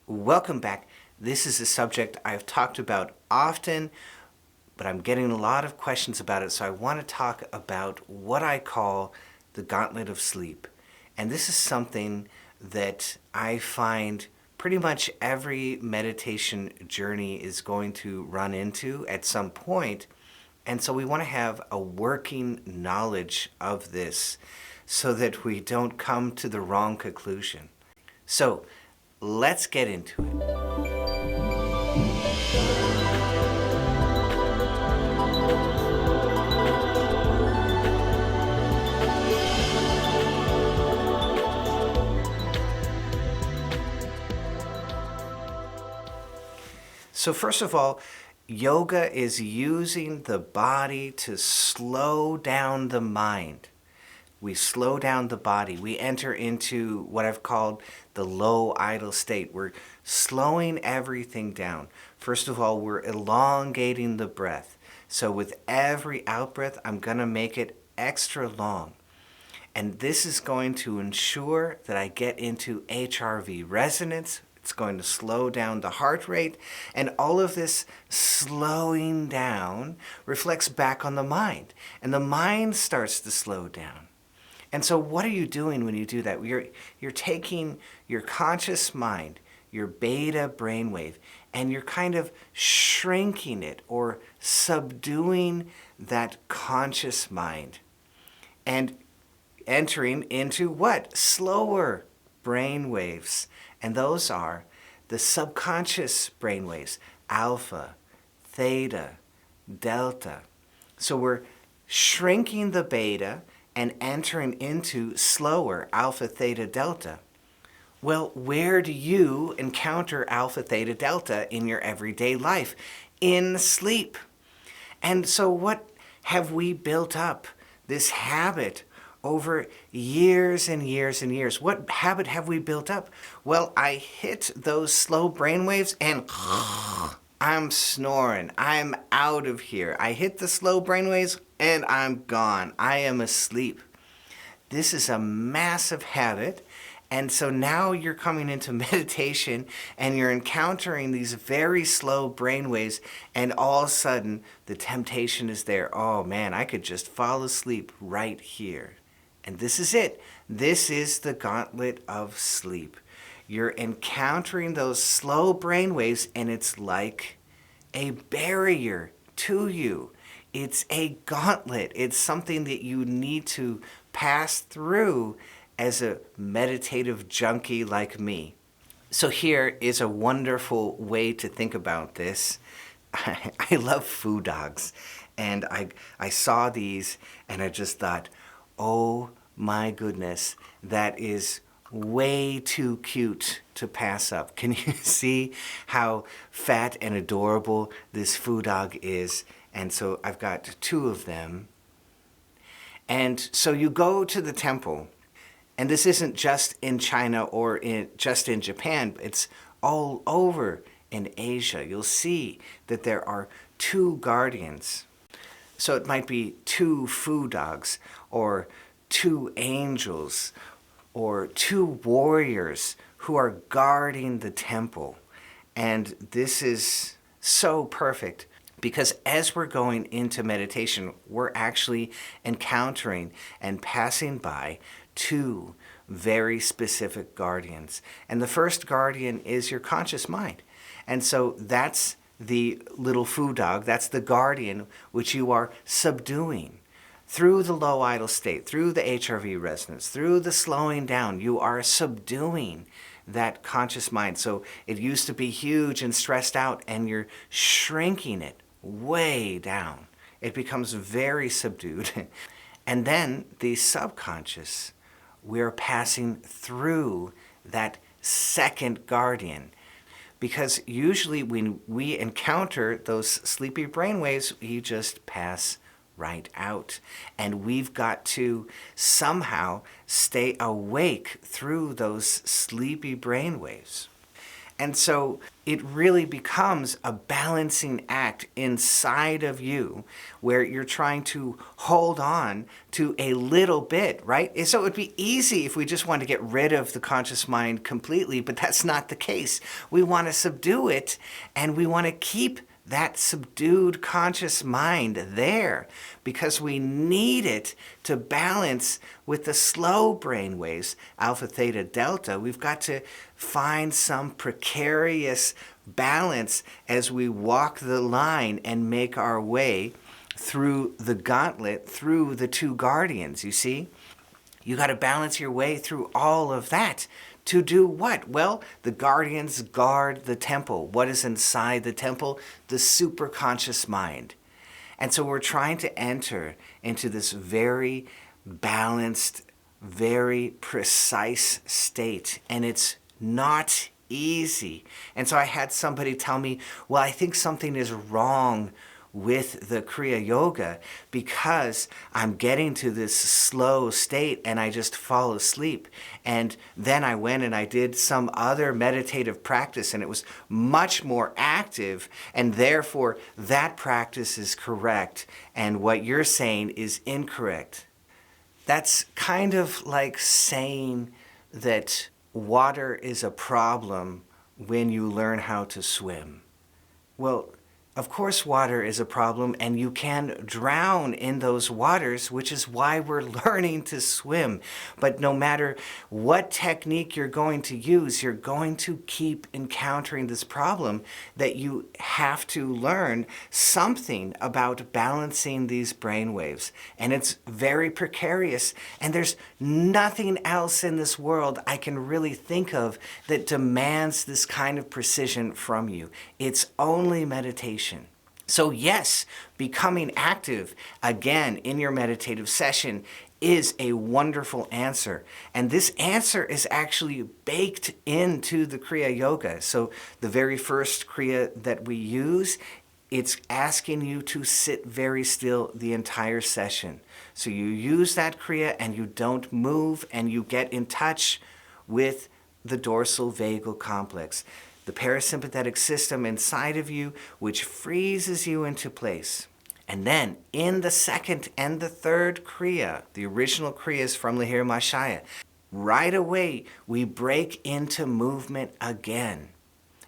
Welcome back. This is a subject I've talked about often, but I'm getting a lot of questions about it, so I want to talk about what I call the Gauntlet of Sleep. And this is something that I find pretty much every meditation journey is going to run into at some point. And so we want to have a working knowledge of this so that we don't come to the wrong conclusion. So let's get into it. So first of all, yoga is using the body to slow down the mind. We slow down the body. We enter into what I've called the low idle state. We're slowing everything down. First of all, we're elongating the breath. So with every out-breath, I'm going to make it extra long. And this is going to ensure that I get into HRV resonance. It's going to slow down the heart rate. And all of this slowing down reflects back on the mind. And the mind starts to slow down. And so what are you doing when you do that? You're taking your conscious mind, your beta brainwave, and you're kind of shrinking it or subduing that conscious mind and entering into what? Slower brain waves. And those are the subconscious brain waves, alpha, theta, delta. So we're shrinking the beta and entering into slower alpha, theta, delta. Well, where do you encounter alpha, theta, delta in your everyday life? In sleep. And so what have we built up? This habit over years and years and years. What habit have we built up? Well, I hit those slow brain waves and I'm snoring. I'm out of here. I hit the slow brain waves and I'm gone. I am asleep. This is a massive habit. And so now you're coming into meditation and you're encountering these very slow brain waves, and all of a sudden the temptation is there. Oh man, I could just fall asleep right here. And this is it. This is the Gauntlet of Sleep. You're encountering those slow brain waves, and it's like a barrier to you. It's a gauntlet. It's something that you need to pass through as a meditative junkie like me. So here is a wonderful way to think about this. I love food dogs, and I saw these and I just thought, oh my goodness, that is way too cute to pass up. Can you see how fat and adorable this food dog is? And so I've got two of them. And so you go to the temple, and this isn't just in China or just in Japan, it's all over in Asia. You'll see that there are two guardians. So it might be two food dogs, or two angels, or two warriors who are guarding the temple. And this is so perfect because as we're going into meditation, we're actually encountering and passing by two very specific guardians. And the first guardian is your conscious mind. And so that's the little food dog, that's the guardian which you are subduing. Through the low idle state, through the HRV resonance, through the slowing down, you are subduing that conscious mind. So it used to be huge and stressed out, and you're shrinking it way down. It becomes very subdued. And then the subconscious, we're passing through that second guardian. Because usually when we encounter those sleepy brainwaves, you just pass right out. And we've got to somehow stay awake through those sleepy brainwaves. And so it really becomes a balancing act inside of you where you're trying to hold on to a little bit, right? So it would be easy if we just wanted to get rid of the conscious mind completely, but that's not the case. We want to subdue it, and we want to keep that subdued conscious mind there because we need it to balance with the slow brain waves, alpha, theta, delta. We've got to find some precarious balance as we walk the line and make our way through the gauntlet, through the two guardians, you see? You got to balance your way through all of that. To do what? Well, the guardians guard the temple. What is inside the temple? The superconscious mind. And so we're trying to enter into this very balanced, very precise state. And it's not easy. And so I had somebody tell me, well, I think something is wrong with the Kriya Yoga because I'm getting to this slow state and I just fall asleep. And then I went and I did some other meditative practice and it was much more active, and therefore that practice is correct and what you're saying is incorrect. That's kind of like saying that water is a problem when you learn how to swim. Well, of course water is a problem and you can drown in those waters, which is why we're learning to swim. But no matter what technique you're going to use, you're going to keep encountering this problem that you have to learn something about balancing these brain waves. And it's very precarious. And there's nothing else in this world I can really think of that demands this kind of precision from you. It's only meditation. So yes, becoming active again in your meditative session is a wonderful answer. And this answer is actually baked into the Kriya Yoga. So the very first Kriya that we use, it's asking you to sit very still the entire session. So you use that Kriya and you don't move and you get in touch with the dorsal vagal complex, the parasympathetic system inside of you, which freezes you into place. And then in the second and the third Kriya, the original Kriyas from Lahiri Mashaya, right away we break into movement again.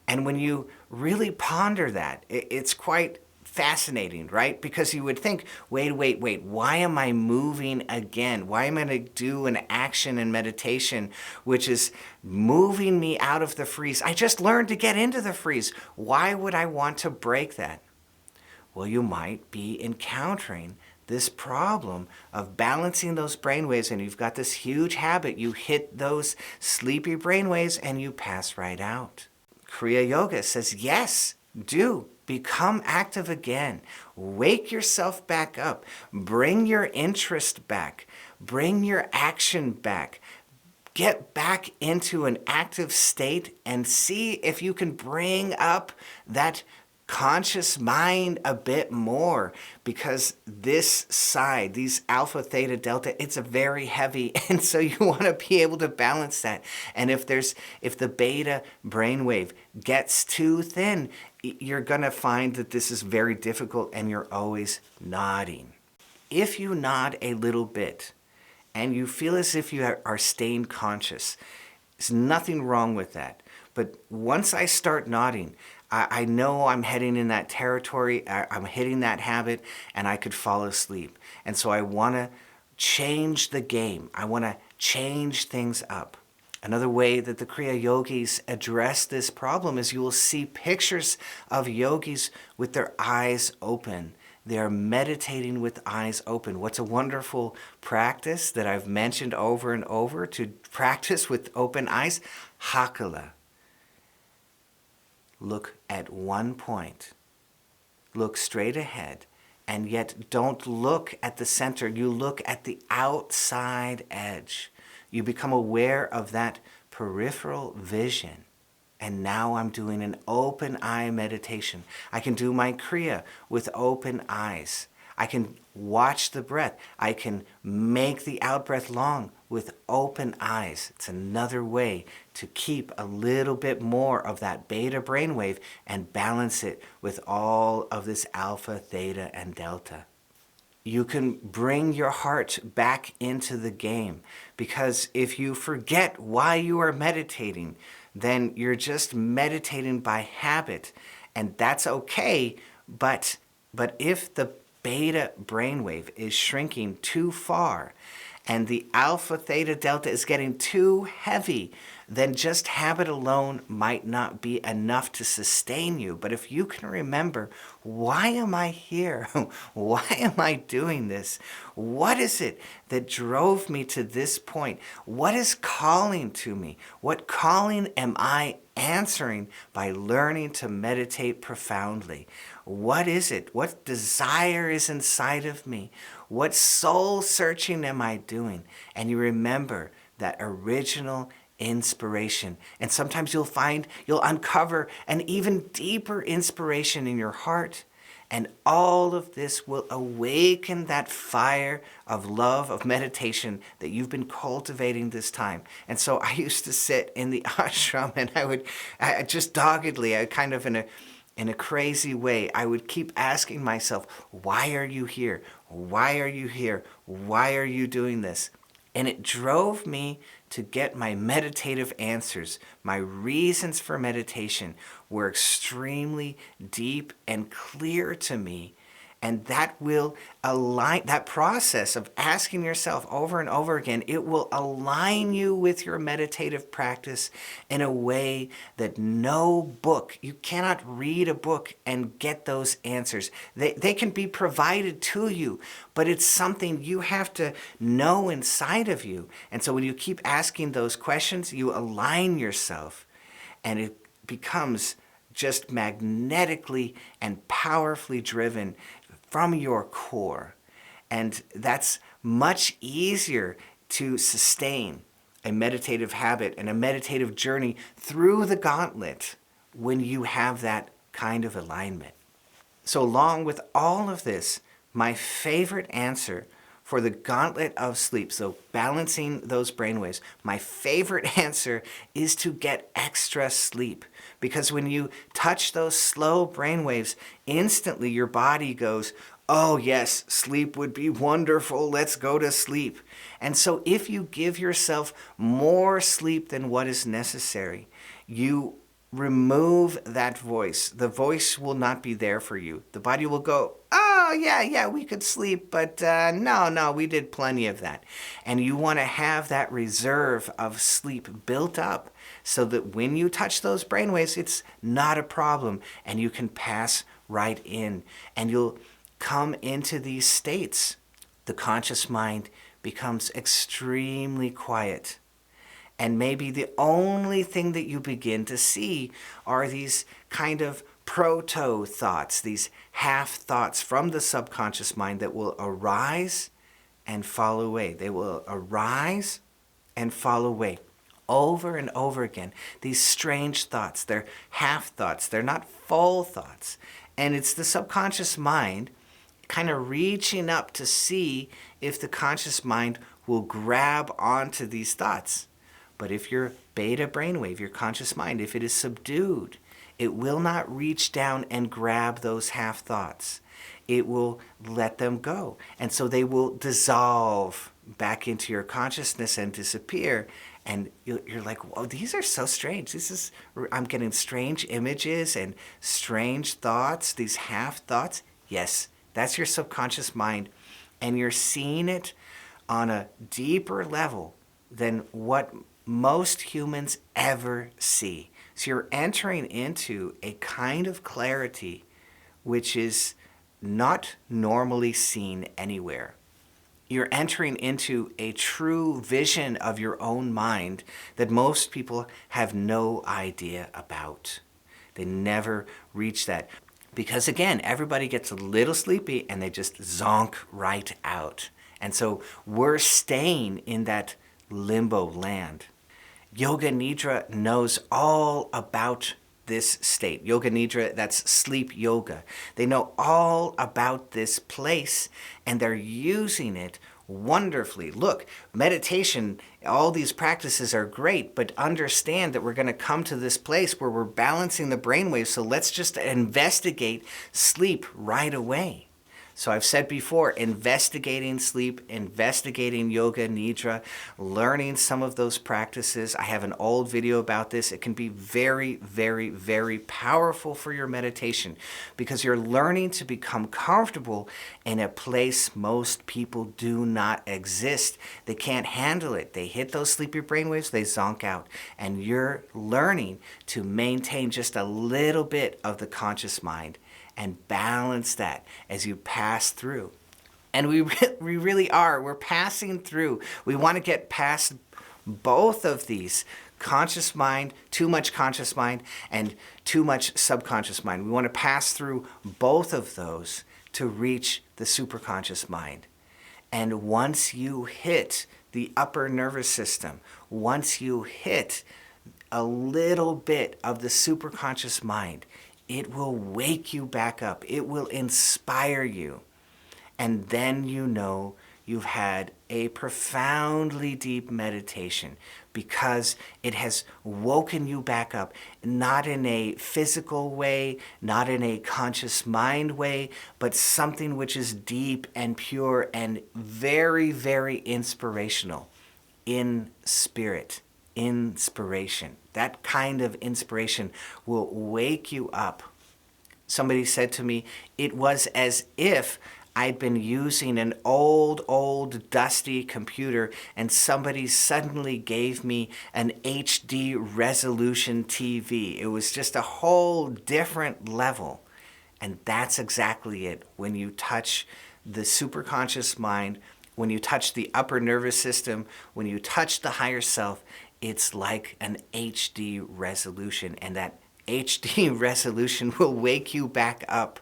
And when you really ponder that, it's quite fascinating, right? Because you would think, wait, why am I moving again? Why am I going to do an action in meditation which is moving me out of the freeze? I just learned to get into the freeze. Why would I want to break that? Well, you might be encountering this problem of balancing those brainwaves, and you've got this huge habit. You hit those sleepy brainwaves and you pass right out. Kriya Yoga says, yes, do. Become active again. Wake yourself back up. Bring your interest back. Bring your action back. Get back into an active state and see if you can bring up that conscious mind a bit more, because this side, these alpha, theta, delta, it's a very heavy, and so you want to be able to balance that. And if the beta brainwave gets too thin, you're going to find that this is very difficult and you're always nodding. If you nod a little bit and you feel as if you are staying conscious, there's nothing wrong with that. But once I start nodding, I know I'm heading in that territory, I'm hitting that habit, and I could fall asleep. And so I want to change the game. I want to change things up. Another way that the Kriya Yogis address this problem is you will see pictures of yogis with their eyes open. They are meditating with eyes open. What's a wonderful practice that I've mentioned over and over to practice with open eyes? Hakala. Look at one point. Look straight ahead. And yet don't look at the center. You look at the outside edge. You become aware of that peripheral vision. And now I'm doing an open eye meditation. I can do my Kriya with open eyes. I can watch the breath. I can make the out breath long with open eyes. It's another way to keep a little bit more of that beta brainwave and balance it with all of this alpha, theta, and delta. You can bring your heart back into the game, because if you forget why you are meditating, then you're just meditating by habit, and that's okay. But if the beta brainwave is shrinking too far and the alpha, theta, delta is getting too heavy, then just habit alone might not be enough to sustain you. But if you can remember, why am I here? Why am I doing this? What is it that drove me to this point? What is calling to me? What calling am I answering by learning to meditate profoundly? What is it? What desire is inside of me? What soul searching am I doing? And you remember that original inspiration. And sometimes you'll uncover an even deeper inspiration in your heart. And all of this will awaken that fire of love, of meditation that you've been cultivating this time. And so I used to sit in the ashram, and I just doggedly, kind of in a crazy way, I would keep asking myself, why are you here? Why are you here? Why are you doing this? And it drove me to get my meditative answers. My reasons for meditation were extremely deep and clear to me. And that will align, that process of asking yourself over and over again, it will align you with your meditative practice in a way that no book, you cannot read a book and get those answers. They can be provided to you, but it's something you have to know inside of you. And so when you keep asking those questions, you align yourself, and it becomes just magnetically and powerfully driven from your core. And that's much easier to sustain a meditative habit and a meditative journey through the gauntlet when you have that kind of alignment. So along with all of this, my favorite answer for the Gauntlet of Sleep, so balancing those brainwaves, my favorite answer is to get extra sleep. Because when you touch those slow brainwaves, instantly your body goes, oh yes, sleep would be wonderful, let's go to sleep. And so if you give yourself more sleep than what is necessary, you remove that voice. The voice will not be there for you. The body will go, oh, yeah, we could sleep, but no, we did plenty of that. And you want to have that reserve of sleep built up so that when you touch those brainwaves, it's not a problem, and you can pass right in. And you'll come into these states. The conscious mind becomes extremely quiet. And maybe the only thing that you begin to see are these kind of proto-thoughts, these half-thoughts from the subconscious mind that will arise and fall away. They will arise and fall away over and over again. These strange thoughts, they're half-thoughts, they're not full thoughts. And it's the subconscious mind kind of reaching up to see if the conscious mind will grab onto these thoughts. But if your beta brainwave, your conscious mind, if it is subdued, it will not reach down and grab those half thoughts. It will let them go. And so they will dissolve back into your consciousness and disappear. And you're like, whoa, these are so strange. I'm getting strange images and strange thoughts, these half thoughts. Yes, that's your subconscious mind. And you're seeing it on a deeper level than what most humans ever see. So you're entering into a kind of clarity which is not normally seen anywhere. You're entering into a true vision of your own mind that most people have no idea about. They never reach that. Because again, everybody gets a little sleepy and they just zonk right out. And so we're staying in that limbo land. Yoga Nidra knows all about this state. Yoga Nidra, that's sleep yoga. They know all about this place, and they're using it wonderfully. Look, meditation, all these practices are great, but understand that we're going to come to this place where we're balancing the brainwaves, so let's just investigate sleep right away. So I've said before, investigating sleep, investigating yoga nidra, learning some of those practices. I have an old video about this. It can be very, very, very powerful for your meditation because you're learning to become comfortable in a place most people do not exist. They can't handle it. They hit those sleepy brainwaves, they zonk out. And you're learning to maintain just a little bit of the conscious mind and balance that as you pass through. And we really are. We're passing through. We want to get past both of these, conscious mind, too much conscious mind, and too much subconscious mind. We want to pass through both of those to reach the superconscious mind. And once you hit the upper nervous system, once you hit a little bit of the superconscious mind, it will wake you back up. It will inspire you. And then you know you've had a profoundly deep meditation because it has woken you back up, not in a physical way, not in a conscious mind way, but something which is deep and pure and very, very inspirational in spirit. Inspiration. That kind of inspiration will wake you up. Somebody said to me, it was as if I'd been using an old, dusty computer and somebody suddenly gave me an HD resolution TV. It was just a whole different level. And that's exactly it. When you touch the superconscious mind, when you touch the upper nervous system, when you touch the higher self, it's like an HD resolution, and that HD resolution will wake you back up.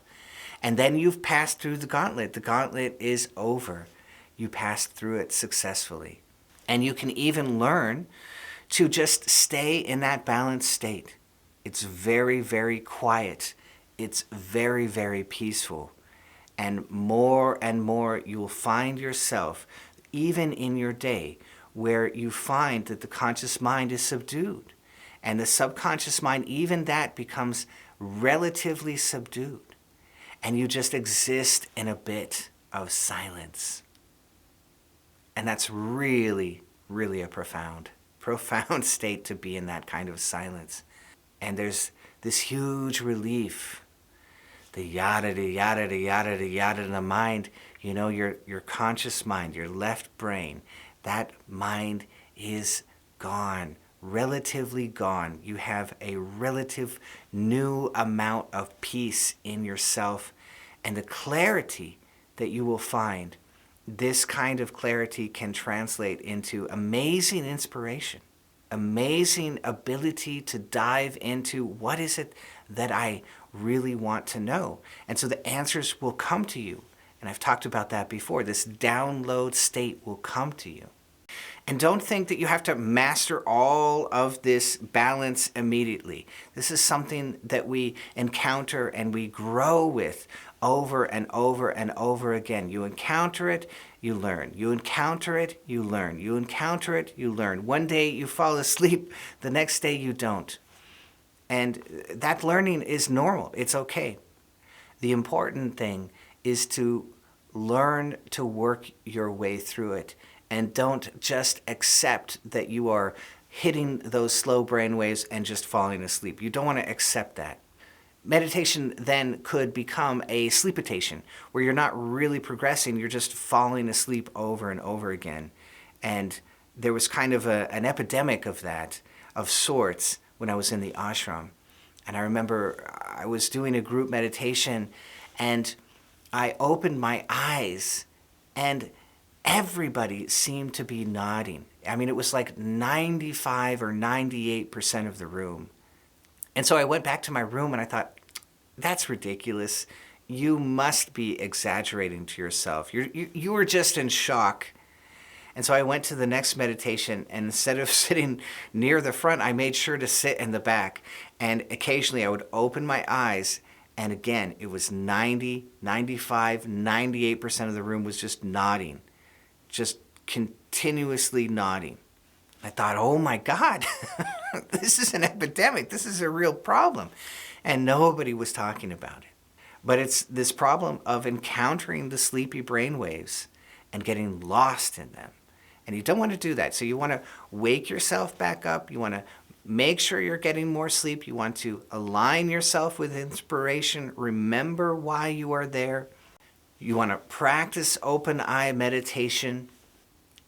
And then you've passed through the gauntlet. The gauntlet is over. You passed through it successfully. And you can even learn to just stay in that balanced state. It's very, very quiet. It's very, very peaceful. And more you'll find yourself, even in your day, where you find that the conscious mind is subdued. And the subconscious mind, even that becomes relatively subdued. And you just exist in a bit of silence. And that's really, really a profound state to be in, that kind of silence. And there's this huge relief. The yada in the mind, your conscious mind, your left brain, that mind is gone, relatively gone. You have a relative new amount of peace in yourself, and the clarity that you will find, this kind of clarity can translate into amazing inspiration, amazing ability to dive into what is it that I really want to know. And so the answers will come to you. And I've talked about that before. This download state will come to you. And don't think that you have to master all of this balance immediately. This is something that we encounter and we grow with over and over and over again. You encounter it, you learn. You encounter it, you learn. You encounter it, you learn. One day you fall asleep, the next day you don't. And that learning is normal. It's okay. The important thing is to learn to work your way through it. And don't just accept that you are hitting those slow brain waves and just falling asleep. You don't want to accept that. Meditation then could become a sleepitation, where you're not really progressing, you're just falling asleep over and over again. And there was kind of an epidemic of that, of sorts, when I was in the ashram. And I remember I was doing a group meditation, and I opened my eyes, and everybody seemed to be nodding. I mean, it was like 95 or 98% of the room. And so I went back to my room and I thought, that's ridiculous. You must be exaggerating to yourself. You were just in shock. And so I went to the next meditation, and instead of sitting near the front, I made sure to sit in the back. And occasionally I would open my eyes, and again, it was 90, 95, 98% of the room was just nodding. just continuously nodding. I thought, oh my God, this is an epidemic. This is a real problem. And nobody was talking about it. But it's this problem of encountering the sleepy brain waves and getting lost in them. And you don't want to do that. So you want to wake yourself back up. You want to make sure you're getting more sleep. You want to align yourself with inspiration. Remember why you are there. You want to practice open eye meditation.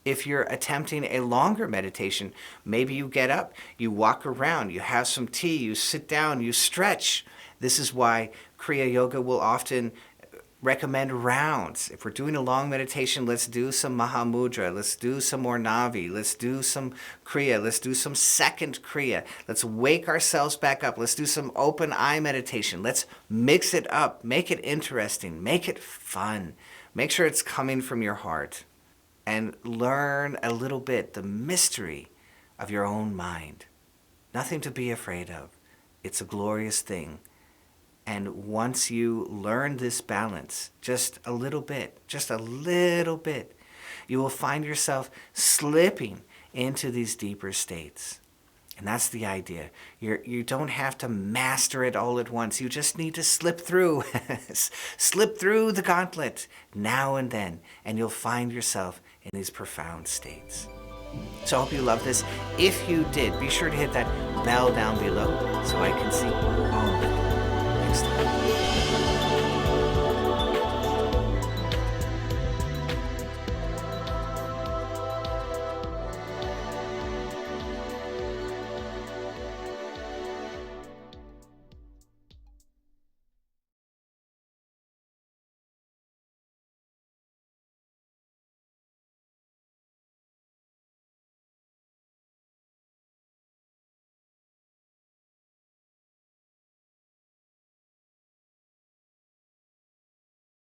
If you're attempting a longer meditation, maybe you get up, you walk around, you have some tea, you sit down, you stretch. This is why Kriya Yoga will often recommend rounds. If we're doing a long meditation, let's do some Mahamudra, let's do some more Navi, let's do some Kriya, let's do some second Kriya. Let's wake ourselves back up. Let's do some open eye meditation. Let's mix it up, make it interesting, make it fun. Make sure it's coming from your heart. And learn a little bit the mystery of your own mind. Nothing to be afraid of. It's a glorious thing. And once you learn this balance, just a little bit, you will find yourself slipping into these deeper states. And that's the idea. You don't have to master it all at once. You just need to slip through. Slip through the gauntlet now and then, and you'll find yourself in these profound states. So I hope you love this. If you did, be sure to hit that bell down below so I can see all of it next time.